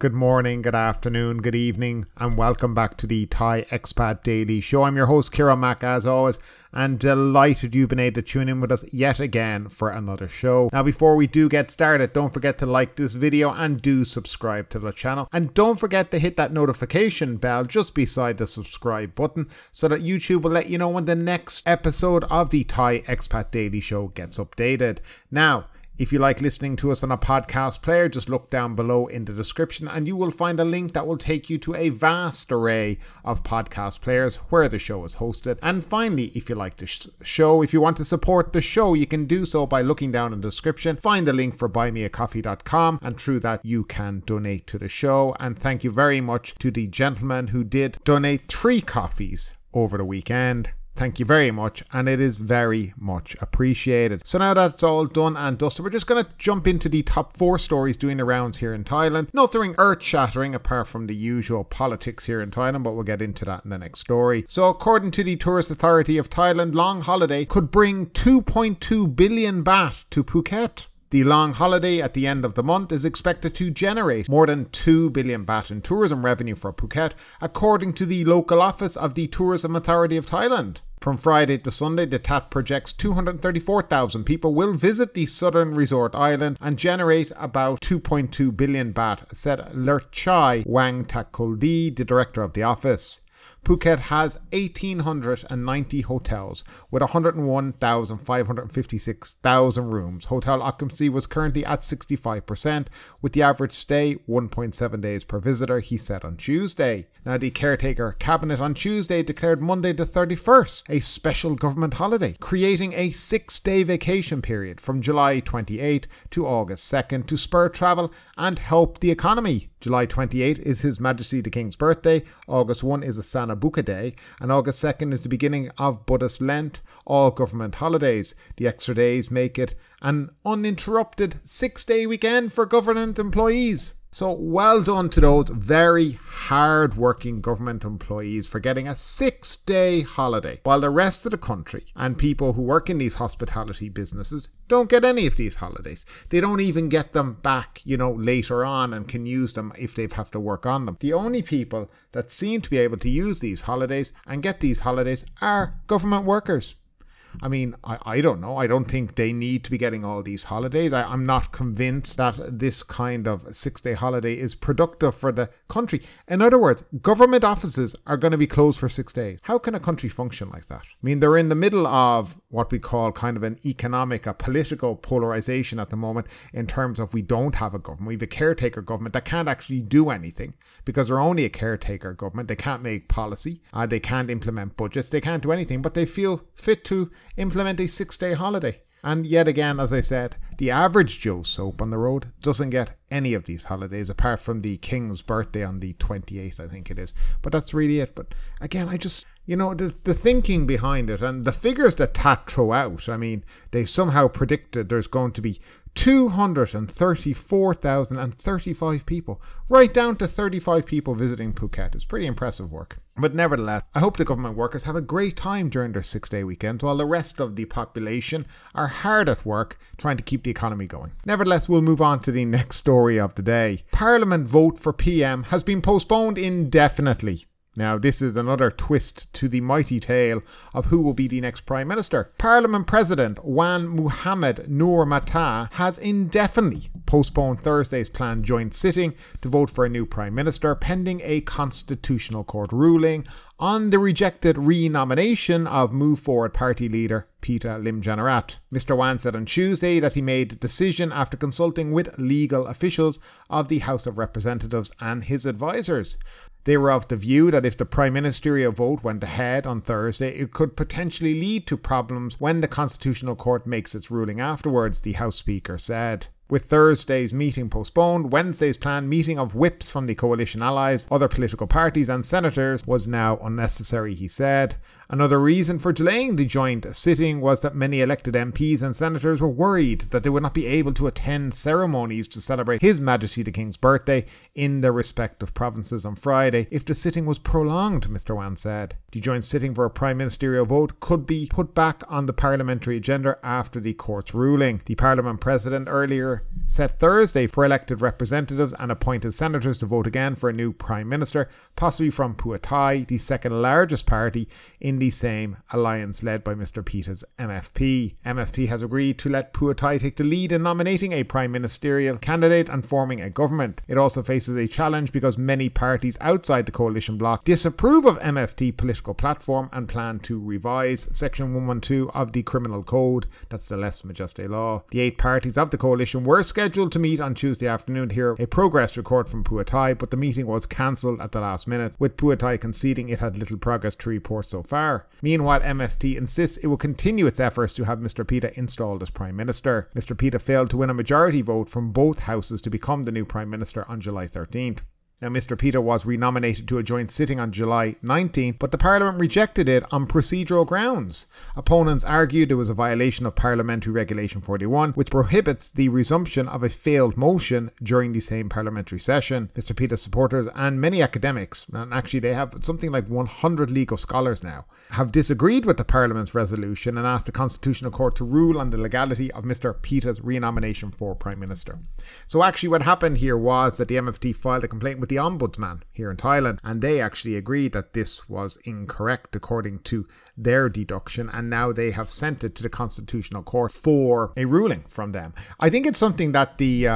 Good morning, good afternoon, good evening, and welcome back to the Thai Expat Daily Show. I'm your host, Kira Mack, as always, and delighted you've been able to tune in with us yet again for another show. Now, before we do get started, don't forget to like this video and do subscribe to the channel. And don't forget to hit that notification bell just beside the subscribe button so that YouTube will let you know when the next episode of the Thai Expat Daily Show gets updated. Now, if you like listening to us on a podcast player, just look down below in the description and you will find a link that will take you to a vast array of podcast players where the show is hosted. And finally, if you like the show, if you want to support the show, you can do so by looking down in the description, find the link for buymeacoffee.com, and through that you can donate to the show. And thank you very much to the gentleman who did donate 3 coffees over the weekend. Thank you very much, and it is very much appreciated. So now that's all done and dusted, we're just going to jump into the top 4 stories doing the rounds here in Thailand. Nothing earth-shattering apart from the usual politics here in Thailand, but we'll get into that in the next story. So according to the Tourism Authority of Thailand, long holiday could bring 2.2 billion baht to Phuket. The long holiday at the end of the month is expected to generate more than 2 billion baht in tourism revenue for Phuket, according to the local office of the Tourism Authority of Thailand. From Friday to Sunday, the TAT projects 234,000 people will visit the southern resort island and generate about 2.2 billion baht, said Lerchai Wangtakuldi, the director of the office. Phuket has 1,890 hotels with 101,556 rooms. Hotel occupancy was currently at 65%, with the average stay 1.7 days per visitor, he said on Tuesday. Now, the caretaker cabinet on Tuesday declared Monday the 31st a special government holiday, creating a 6-day vacation period from July 28 to August 2nd to spur travel and help the economy. July 28 is His Majesty the King's birthday, August 1 is the Sana Buka Day, and August 2nd is the beginning of Buddhist Lent, all government holidays. The extra days make it an uninterrupted 6-day weekend for government employees. So well done to those very hard-working government employees for getting a 6-day holiday, while the rest of the country and people who work in these hospitality businesses don't get any of these holidays. They don't even get them back, later on, and can use them if they have to work on them. The only people that seem to be able to use these holidays and get these holidays are government workers. I mean, I don't know. I don't think they need to be getting all these holidays. I'm not convinced that this kind of 6-day holiday is productive for the country. In other words, government offices are going to be closed for 6 days. How can a country function like that? I mean, they're in the middle of what we call kind of a political polarization at the moment, in terms of we don't have a government. We have a caretaker government that can't actually do anything because they're only a caretaker government. They can't make policy. They can't implement budgets. They can't do anything, but they feel fit to implement a 6-day holiday. And yet again, as I said, the average Joe Soap on the road doesn't get any of these holidays apart from the King's birthday on the 28th, I think it is. But that's really it. But again, I just, the thinking behind it and the figures that TAT throw out, I mean, they somehow predicted there's going to be 234,035 people, right down to 35 people visiting Phuket. It's pretty impressive work. But nevertheless, I hope the government workers have a great time during their 6-day weekend, while the rest of the population are hard at work trying to keep the economy going. Nevertheless, we'll move on to the next story of the day. Parliament vote for PM has been postponed indefinitely. Now, this is another twist to the mighty tale of who will be the next Prime Minister. Parliament President Muhamad Noor Matha has indefinitely postponed Thursday's planned joint sitting to vote for a new Prime Minister, pending a Constitutional Court ruling on the rejected renomination of Move Forward Party leader Pita Limjaroenrat. Mr. Wan said on Tuesday that he made the decision after consulting with legal officials of the House of Representatives and his advisors. They were of the view that if the Prime Ministerial vote went ahead on Thursday, it could potentially lead to problems when the Constitutional Court makes its ruling afterwards, the House Speaker said. With Thursday's meeting postponed, Wednesday's planned meeting of whips from the coalition allies, other political parties and senators was now unnecessary, he said. Another reason for delaying the joint sitting was that many elected MPs and senators were worried that they would not be able to attend ceremonies to celebrate His Majesty the King's birthday in their respective provinces on Friday if the sitting was prolonged, Mr. Wan said. The joint sitting for a prime ministerial vote could be put back on the parliamentary agenda after the court's ruling. The parliament president earlier set Thursday for elected representatives and appointed senators to vote again for a new Prime Minister, possibly from Phua Thai, the second largest party in the same alliance led by Mr. Pita's MFP. MFP has agreed to let Phua Thai take the lead in nominating a Prime Ministerial candidate and forming a government. It also faces a challenge because many parties outside the coalition bloc disapprove of MFP political platform and plan to revise Section 112 of the Criminal Code, that's the lèse majesté law. The 8 parties of the coalition were scheduled to meet on Tuesday afternoon to hear a progress report from Phua Thai, but the meeting was cancelled at the last minute, with Phua Thai conceding it had little progress to report so far. Meanwhile, MFT insists it will continue its efforts to have Mr. Pita installed as Prime Minister. Mr. Pita failed to win a majority vote from both houses to become the new Prime Minister on July 13th. Now, Mr. Pita was renominated to a joint sitting on July 19th, but the Parliament rejected it on procedural grounds. Opponents argued it was a violation of Parliamentary Regulation 41, which prohibits the resumption of a failed motion during the same parliamentary session. Mr. Pita's supporters and many academics, and actually they have something like 100 legal scholars now, have disagreed with the Parliament's resolution and asked the Constitutional Court to rule on the legality of Mr. Pita's renomination for Prime Minister. So actually what happened here was that the MFT filed a complaint with the Ombudsman here in Thailand, and they actually agreed that this was incorrect according to their deduction, and now they have sent it to the Constitutional Court for a ruling from them. I think it's something that the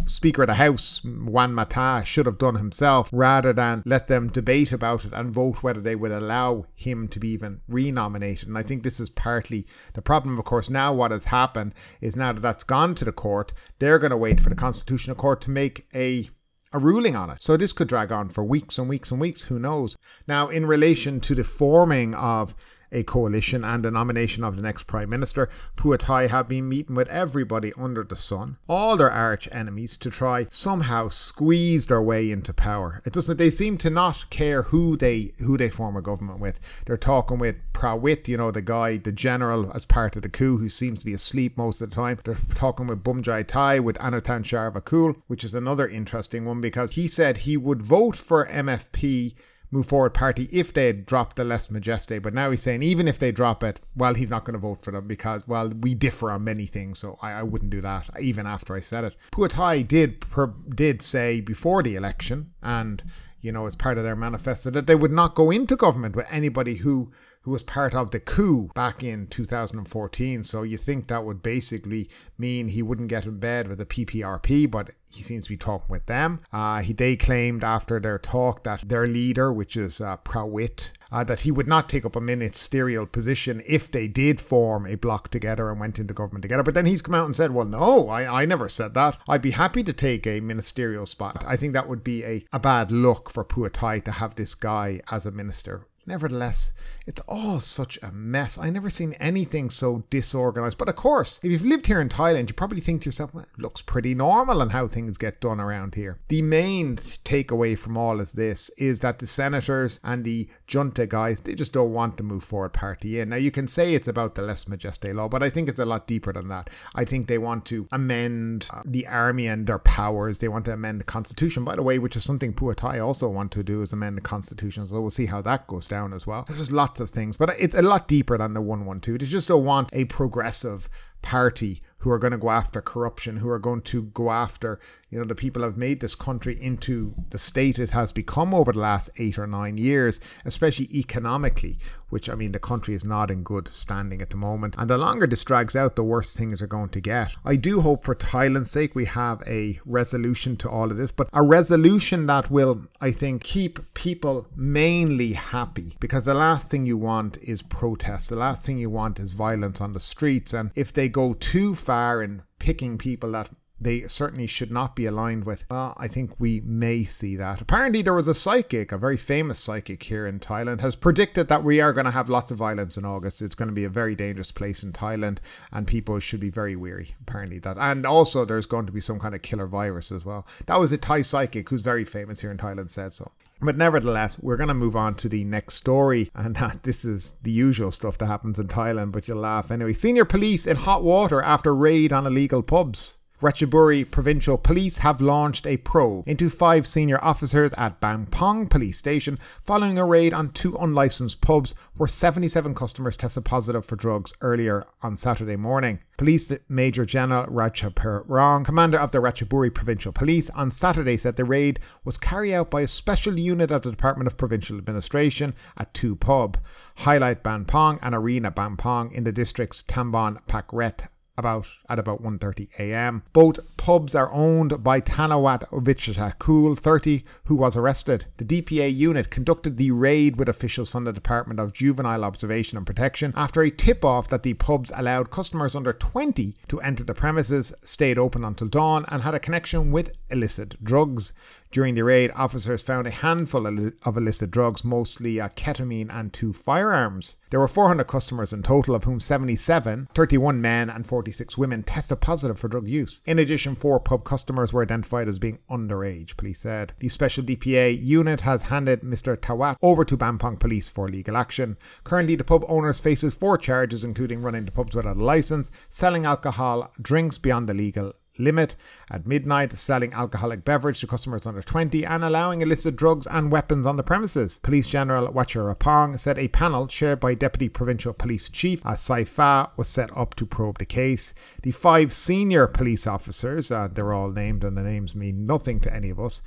Speaker of the House, Matha, should have done himself rather than let them debate about it and vote whether they would allow him to be even renominated. And I think this is partly the problem. Of course, now what has happened is now that that's gone to the court, they're going to wait for the Constitutional Court to make a ruling on it. So this could drag on for weeks and weeks and weeks, who knows. Now, in relation to the forming of a coalition and the nomination of the next Prime Minister, Phua Thai have been meeting with everybody under the sun, all their arch enemies, to try somehow squeeze their way into power. They seem to not care who they form a government with. They're talking with Prawit, the general as part of the coup, who seems to be asleep most of the time. They're talking with Bumjai Thai, with Anathan Sharvakul, which is another interesting one because he said he would vote for MFP Move Forward Party if they had dropped the lèse majesté, but now he's saying even if they drop it, well, he's not going to vote for them because, well, we differ on many things, so I wouldn't do that even after I said it. Phua Thai did say before the election, and as part of their manifesto, that they would not go into government with anybody who was part of the coup back in 2014. So you think that would basically mean he wouldn't get in bed with the PPRP, but he seems to be talking with them. They claimed after their talk that their leader, which is Prawit, that he would not take up a ministerial position if they did form a bloc together and went into government together. But then he's come out and said, well, no, I never said that. I'd be happy to take a ministerial spot. I think that would be a bad look for Phua Thai to have this guy as a minister. Nevertheless, it's all such a mess. I never seen anything so disorganized. But of course, if you've lived here in Thailand, you probably think to yourself, well, it looks pretty normal on how things get done around here. The main takeaway from all of this is that the senators and the junta guys, they just don't want the Move Forward Party in. Now, you can say it's about the lèse majesté law, but I think it's a lot deeper than that. I think they want to amend the army and their powers. They want to amend the constitution, by the way, which is something Phua Thai also want to do, is amend the constitution. So we'll see how that goes down as well. There's lots of things, but it's a lot deeper than the 112. They just don't want a progressive party who are going to go after corruption, who are going to go after, the people who have made this country into the state it has become over the last 8 or 9 years, especially economically, which, the country is not in good standing at the moment. And the longer this drags out, the worse things are going to get. I do hope for Thailand's sake we have a resolution to all of this, but a resolution that will, I think, keep people mainly happy, because the last thing you want is protests. The last thing you want is violence on the streets. And if they go too far in picking people that they certainly should not be aligned with, I think we may see that. Apparently there was a psychic, a very famous psychic here in Thailand, has predicted that we are going to have lots of violence in August. It's going to be a very dangerous place in Thailand and people should be very wary, apparently. And also there's going to be some kind of killer virus as well. That was a Thai psychic who's very famous here in Thailand said so. But nevertheless, we're going to move on to the next story, and this is the usual stuff that happens in Thailand, but you'll laugh anyway. Senior police in hot water after raid on illegal pubs. Ratchaburi Provincial Police have launched a probe into 5 senior officers at Bangkok Police Station following a raid on 2 unlicensed pubs where 77 customers tested positive for drugs earlier on Saturday morning. Police Major General Ratchaparong, commander of the Ratchaburi Provincial Police, on Saturday said the raid was carried out by a special unit of the Department of Provincial Administration at 2 pubs, Highlight Bampong and Arena Bampong in the district's Tambon Pakret, at about 1:30 a.m. Both pubs are owned by Tanawat Vichakul, 30, who was arrested. The DPA unit conducted the raid with officials from the Department of Juvenile Observation and Protection after a tip-off that the pubs allowed customers under 20 to enter the premises, stayed open until dawn, and had a connection with illicit drugs. During the raid, officers found a handful of illicit drugs, mostly ketamine and 2 firearms. There were 400 customers in total, of whom 77, 31 men and 46 women, tested positive for drug use. In addition, 4 pub customers were identified as being underage, police said. The special DPA unit has handed Mr. Tawat over to Bampong Police for legal action. Currently, the pub owners faces 4 charges, including running the pubs without a license, selling alcohol drinks beyond the legal limit at midnight, selling alcoholic beverage to customers under 20, and allowing illicit drugs and weapons on the premises. Police General Ratchaparong said a panel chaired by Deputy Provincial Police Chief Saifa was set up to probe the case. The 5 senior police officers, they're all named and the names mean nothing to any of us,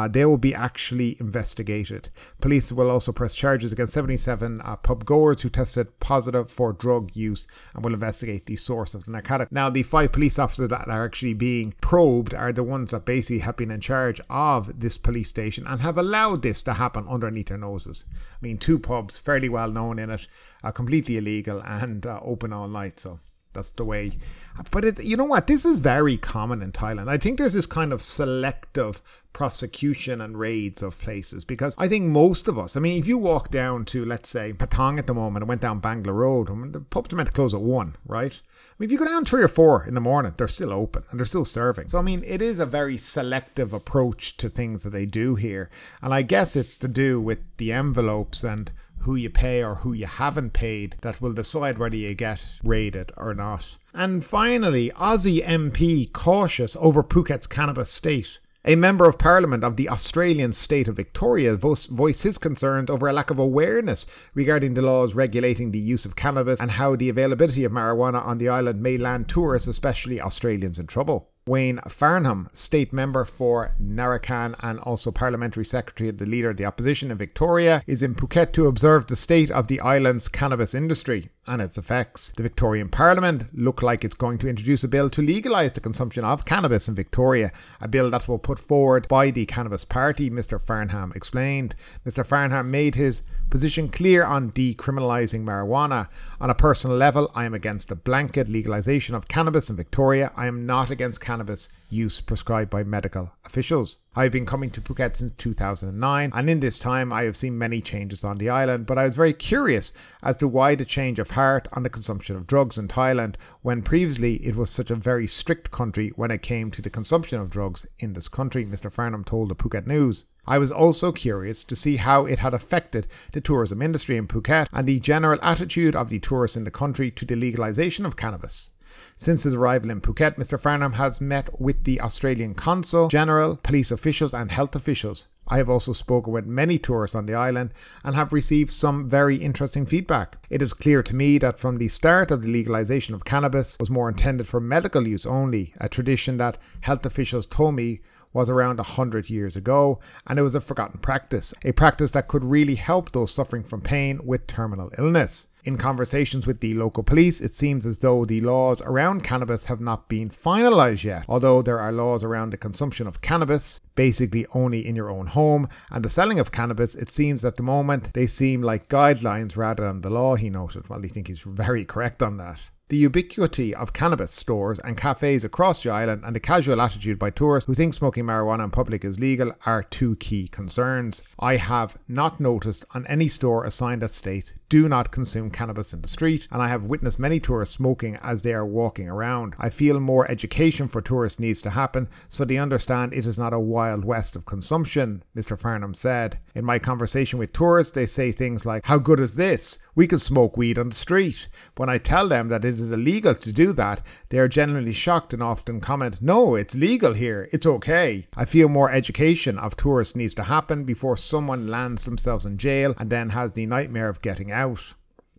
they will be actually investigated. Police will also press charges against 77 pub goers who tested positive for drug use and will investigate the source of the narcotic. Now, the 5 police officers that are actually being probed are the ones that basically have been in charge of this police station and have allowed this to happen underneath their noses. I mean, 2 pubs, fairly well known in it, completely illegal and open all night, so that's the way. But you know what? This is very common in Thailand. I think there's this kind of selective prosecution and raids of places, because I think most of us, I mean, if you walk down to, let's say, Patong at the moment and went down Bangla Road, I mean, the pubs are meant to close at 1, right? I mean, if you go down 3 or 4 in the morning, they're still open and they're still serving. So, I mean, it is a very selective approach to things that they do here. And I guess it's to do with the envelopes and who you pay or who you haven't paid that will decide whether you get raided or not. And finally, Aussie MP cautious over Phuket's cannabis state. A member of Parliament of the Australian state of Victoria voiced his concerns over a lack of awareness regarding the laws regulating the use of cannabis and how the availability of marijuana on the island may land tourists, especially Australians, in trouble. Wayne Farnham, state member for Narakan and also parliamentary secretary of the leader of the opposition in Victoria, is in Phuket to observe the state of the island's cannabis industry and its effects. The Victorian Parliament look like it's going to introduce a bill to legalise the consumption of cannabis in Victoria, a bill that will put forward by the Cannabis Party, Mr. Farnham explained. Mr. Farnham made his position clear on decriminalising marijuana. On a personal level, I am against the blanket legalisation of cannabis in Victoria. I am not against cannabis use prescribed by medical officials. I have been coming to Phuket since 2009, and in this time I have seen many changes on the island, but I was very curious as to why the change of heart on the consumption of drugs in Thailand, when previously it was such a very strict country when it came to the consumption of drugs in this country, Mr. Farnham told the Phuket News. I was also curious to see how it had affected the tourism industry in Phuket and the general attitude of the tourists in the country to the legalisation of cannabis. Since his arrival in Phuket, Mr. Farnham has met with the Australian Consul General, police officials and health officials. I have also spoken with many tourists on the island and have received some very interesting feedback. It is clear to me that from the start of the legalisation of cannabis was more intended for medical use only, a tradition that health officials told me was around 100 years ago, and it was a forgotten practice, a practice that could really help those suffering from pain with terminal illness. In conversations with the local police, it seems as though the laws around cannabis have not been finalised yet, although there are laws around the consumption of cannabis, basically only in your own home, and the selling of cannabis. It seems at the moment they seem like guidelines rather than the law, he noted. Well, I think he's very correct on that. The ubiquity of cannabis stores and cafes across the island and the casual attitude by tourists who think smoking marijuana in public is legal are 2 key concerns. I have not noticed on any store a sign that states do not consume cannabis in the street, and I have witnessed many tourists smoking as they are walking around. I feel more education for tourists needs to happen so they understand it is not a wild west of consumption, Mr. Farnham said. In my conversation with tourists, they say things like, "How good is this? We can smoke weed on the street." When I tell them that it is illegal to do that, they are generally shocked and often comment, "No, it's legal here. It's okay." I feel more education of tourists needs to happen before someone lands themselves in jail and then has the nightmare of getting out.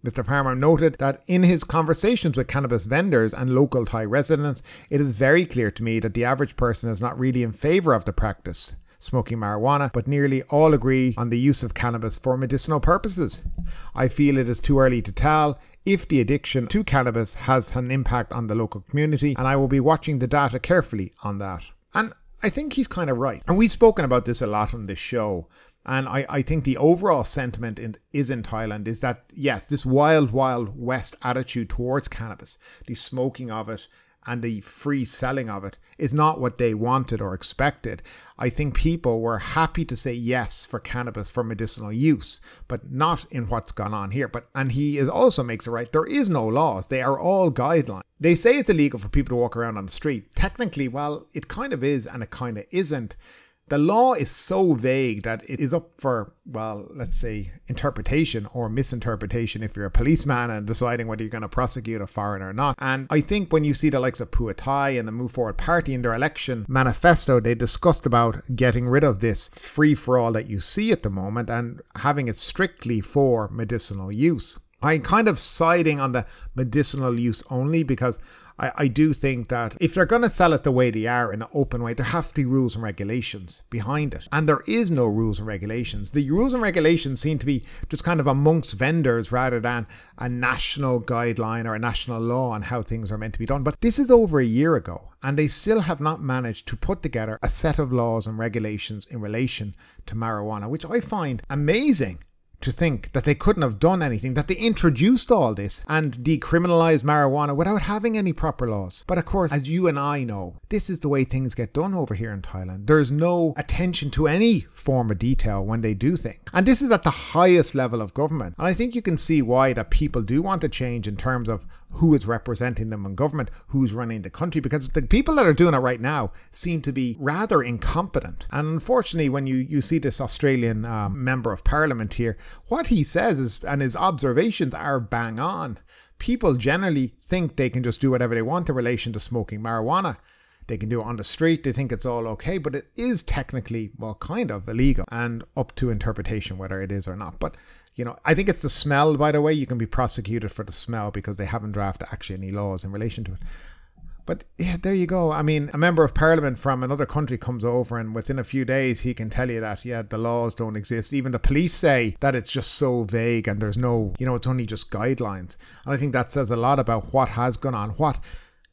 Mr. Farmer noted that in his conversations with cannabis vendors and local Thai residents, it is very clear to me that the average person is not really in favour of the practice, smoking marijuana, but nearly all agree on the use of cannabis for medicinal purposes. I feel it is too early to tell if the addiction to cannabis has an impact on the local community, and I will be watching the data carefully on that. And I think he's kind of right. And we've spoken about this a lot on this show. And I think the overall sentiment in Thailand is that, yes, this wild west attitude towards cannabis, the smoking of it and the free selling of it is not what they wanted or expected. I think people were happy to say yes for cannabis for medicinal use, but not in what's gone on here. And he also makes it right. There is no laws. They are all guidelines. They say it's illegal for people to walk around on the street. Technically, well, it kind of is and it kind of isn't. The law is so vague that it is up for, well, let's say, interpretation or misinterpretation if you're a policeman and deciding whether you're going to prosecute a foreigner or not. And I think when you see the likes of Phuket and the Move Forward Party in their election manifesto, they discussed about getting rid of this free-for-all that you see at the moment and having it strictly for medicinal use. I'm kind of siding on the medicinal use only because I do think that if they're going to sell it the way they are in an open way, there have to be rules and regulations behind it. And there is no rules and regulations. The rules and regulations seem to be just kind of amongst vendors rather than a national guideline or a national law on how things are meant to be done. But this is over a year ago, and they still have not managed to put together a set of laws and regulations in relation to marijuana, which I find amazing. To think that they couldn't have done anything, that they introduced all this and decriminalized marijuana without having any proper laws. But of course, as you and I know, this is the way things get done over here in Thailand. There's no attention to any form of detail when they do things. And this is at the highest level of government. And I think you can see why that people do want to change in terms of who is representing them in government, who's running the country, because the people that are doing it right now seem to be rather incompetent. And unfortunately, when you see this Australian member of parliament here, what he says is, and his observations are bang on. People generally think they can just do whatever they want in relation to smoking marijuana. They can do it on the street, they think it's all okay, but it is technically, well, kind of illegal and up to interpretation whether it is or not. But you know, I think it's the smell, by the way. You can be prosecuted for the smell because they haven't drafted actually any laws in relation to it. But yeah, there you go. I mean, a member of parliament from another country comes over and within a few days he can tell you that, yeah, the laws don't exist. Even the police say that it's just so vague and there's no, you know, it's only just guidelines. And I think that says a lot about what has gone on. What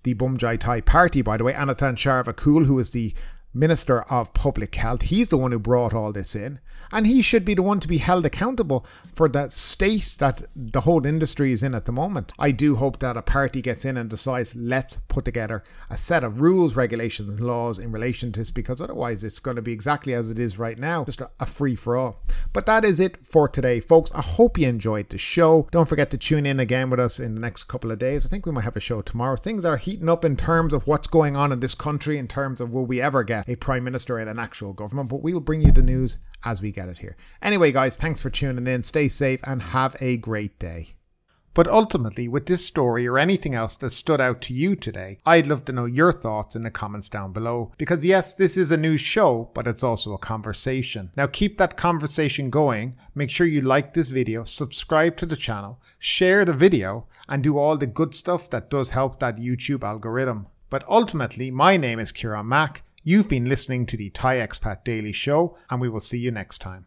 the Bumjai Thai party, by the way, Anathan Sharvakul, who is the Minister of Public Health, he's the one who brought all this in, and he should be the one to be held accountable for that state that the whole industry is in at the moment. I do hope that a party gets in and decides, let's put together a set of rules, regulations and laws in relation to this, because otherwise it's going to be exactly as it is right now, just a free-for-all. But that is it for today, folks. I hope you enjoyed the show. Don't forget to tune in again with us in the next couple of days. I think we might have a show tomorrow. Things are heating up in terms of what's going on in this country, in terms of will we ever get a prime minister in an actual government, but we will bring you the news as we get it here. Anyway, guys, thanks for tuning in. Stay safe and have a great day. But ultimately, with this story or anything else that stood out to you today, I'd love to know your thoughts in the comments down below. Because yes, this is a news show, but it's also a conversation. Now keep that conversation going. Make sure you like this video, subscribe to the channel, share the video, and do all the good stuff that does help that YouTube algorithm. But ultimately, my name is Kieran Mack. You've been listening to the Thai Expat Daily Show, and we will see you next time.